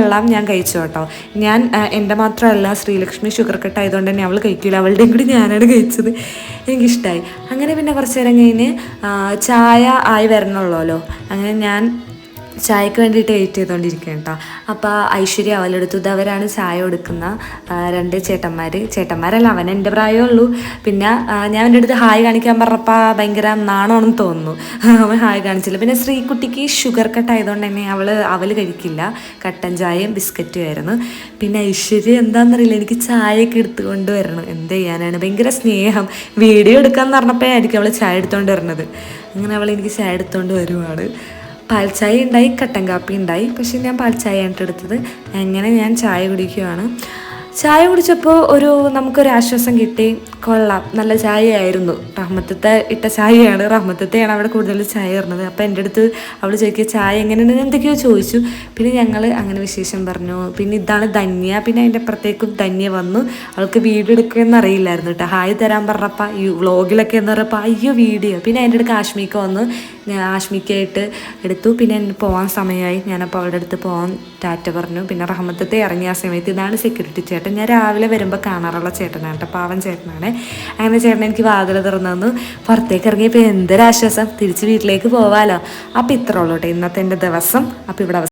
എല്ലാം ഞാൻ കഴിച്ചു കേട്ടോ. ഞാൻ എൻ്റെ മാത്രമല്ല, ശ്രീലക്ഷ്മി ഷുഗർ കട്ട് ആയതുകൊണ്ട് തന്നെ അവൾ കഴിക്കില്ല, അവളുടെയും കൂടി ഞാനാണ് കഴിച്ചത്. എനിക്കിഷ്ടമായി. അങ്ങനെ പിന്നെ കുറച്ച് നേരം കഴിഞ്ഞ് ചായ ആയി വരണുള്ളൂല്ലോ. അങ്ങനെ ഞാൻ ചായക്ക് വേണ്ടിയിട്ട് വെയിറ്റ് ചെയ്തുകൊണ്ടിരിക്കുകയാണ് കേട്ടോ. അപ്പോൾ ഐശ്വര്യ അവലെടുത്തു. ഇത് അവരാണ് ചായ കൊടുക്കുന്ന രണ്ട് ചേട്ടന്മാരല്ല, അവൻ എൻ്റെ പ്രായമേ ഉള്ളൂ. പിന്നെ ഞാൻ എൻ്റെ അടുത്ത് ഹായ് കാണിക്കാൻ പറഞ്ഞപ്പോൾ ഭയങ്കര നാണമാണെന്ന് തോന്നുന്നു, അവൻ ഹായ് കാണിച്ചില്ല. പിന്നെ ശ്രീകുട്ടിക്ക് ഷുഗർ കട്ട് ആയതുകൊണ്ട് തന്നെ അവൾ കഴിക്കില്ല, കട്ടൻ ചായയും ബിസ്ക്കറ്റും ആയിരുന്നു. പിന്നെ ഐശ്വര്യ എന്താണെന്നറിയില്ല, എനിക്ക് ചായയൊക്കെ എടുത്തുകൊണ്ട് വരണം. എന്ത് ചെയ്യാനാണ്, ഭയങ്കര സ്നേഹം. വീഡിയോ എടുക്കാമെന്ന് പറഞ്ഞപ്പോഴായിരിക്കും അവൾ ചായ എടുത്തുകൊണ്ട് വരുന്നത്. അങ്ങനെ അവൾ എനിക്ക് ചായ എടുത്തുകൊണ്ട് വരുവാണ്. പാൽച്ചായ ഉണ്ടായി, കട്ടൻ കാപ്പി ഉണ്ടായി. പക്ഷെ ഞാൻ പാൽച്ചായയാണ് എടുത്തത്. അങ്ങനെ ഞാൻ ചായ കുടിക്കുകയാണ്. ചായ കുടിച്ചപ്പോൾ നമുക്കൊരു ആശ്വാസം കിട്ടി. കൊള്ളാം, നല്ല ചായയായിരുന്നു. റഹ്മത്തത്തെ ഇട്ട ചായയാണ്, റഹ്മത്തത്തെയാണ് അവിടെ കൂടുതൽ ചായ ഇടുന്നത്. അപ്പോൾ എൻ്റെ അടുത്ത് അവൾ ചോദിക്കുക ചായ എങ്ങനെയുണ്ടെന്ന് എന്തൊക്കെയോ ചോദിച്ചു. പിന്നെ ഞങ്ങൾ അങ്ങനെ വിശേഷം പറഞ്ഞു. പിന്നെ ഇതാണ് ധന്യ. പിന്നെ അതിൻ്റെ അപ്പുറത്തേക്കും ധന്യ വന്നു. അവൾക്ക് വീഡിയോ എടുക്കുകയെന്ന് അറിയില്ലായിരുന്നു കേട്ടോ. ഹായ് തരാൻ പറഞ്ഞപ്പോൾ ഈ വ്ളോഗിലൊക്കെ എന്ന് പറഞ്ഞപ്പോൾ അയ്യോ വീഡിയോ. പിന്നെ അതിൻ്റെ അടുത്ത് ആശ്മിക്ക വന്നു, ഞാൻ ആശ്മിക്കായിട്ട് എടുത്തു. പിന്നെ എനിക്ക് പോകാൻ സമയമായി. ഞാനപ്പോൾ അവളുടെ അടുത്ത് പോകാൻ ടാറ്റ പറഞ്ഞു. പിന്നെ റഹ്മത്തത്തെ ഇറങ്ങിയ ആ സമയത്ത് ഇതാണ് സെക്യൂരിറ്റി ചേട്ടൻ. ഞാൻ രാവിലെ വരുമ്പോൾ കാണാറുള്ള ചേട്ടനാണ് കേട്ടോ, പാവൻ ചേട്ടനാണ്. അങ്ങനെ ചേട്ടൻ എനിക്ക് വാതിൽ തുറന്നു തന്നു. പുറത്തേക്ക് ഇറങ്ങിയപ്പോൾ എന്തൊരാശ്വാസം, തിരിച്ച് വീട്ടിലേക്ക് പോവാമല്ലോ. അപ്പോൾ ഇത്ര ഉള്ളൂ കേട്ടോ ഇന്നത്തെ എൻ്റെ ദിവസം. അപ്പോൾ ഇവിടെ